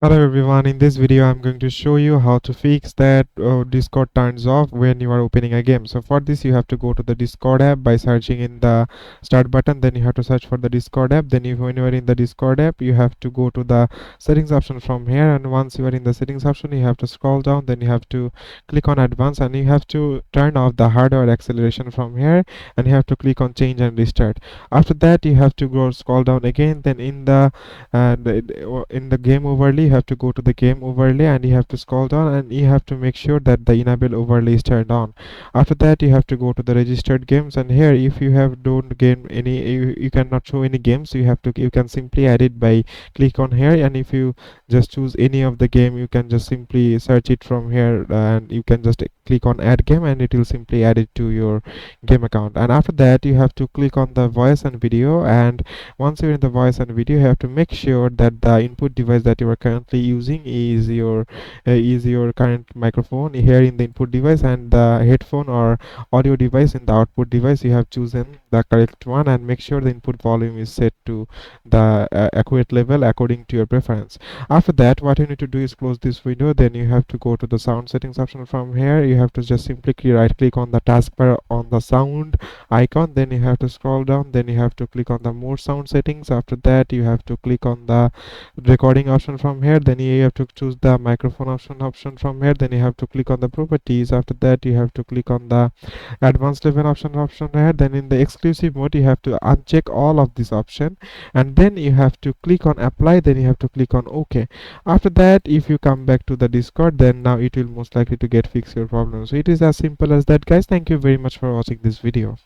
Hello everyone, in this video I'm going to show you how to fix that Discord turns off when you are opening a game. So for this you have to go to the Discord app by searching in the start button, then you have to search for the Discord app. Then when you are in the Discord app you have to go to the settings option from here, and once you are in the settings option you have to scroll down, then you have to click on advanced and you have to turn off the hardware acceleration from here, and you have to click on change and restart. After that you have to go scroll down again, then in the game overlay you have to go to the game overlay and you have to scroll down and you have to make sure that the enable overlay is turned on. After that you have to go to the registered games, and here if you have don't game any, you cannot show any games, you can simply add it by click on here, and if you just choose any of the game you can just simply search it from here, and you can just click on add game and it will simply add it to your game account. And after that you have to click on the voice and video, and once you're in the voice and video you have to make sure that the input device that you are currently using is your current microphone here in the input device, and the headphone or audio device in the output device you have chosen the correct one, and make sure the input volume is set to the accurate level according to your preference. After that what you need to do is close this window, then you have to go to the sound settings option. From here you have to just simply right click on the taskbar on the sound icon, then you have to scroll down, then you have to click on the more sound settings. After that you have to click on the recording option from here, then you have to choose the microphone option from here, then you have to click on the properties. After that you have to click on the advanced level option here, then in the exclusive mode you have to uncheck all of this option, and then you have to click on apply, then you have to click on OK. After that if you come back to the Discord, then now it will most likely to get fix your problem. So it is as simple as that, guys. Thank you very much for watching this video.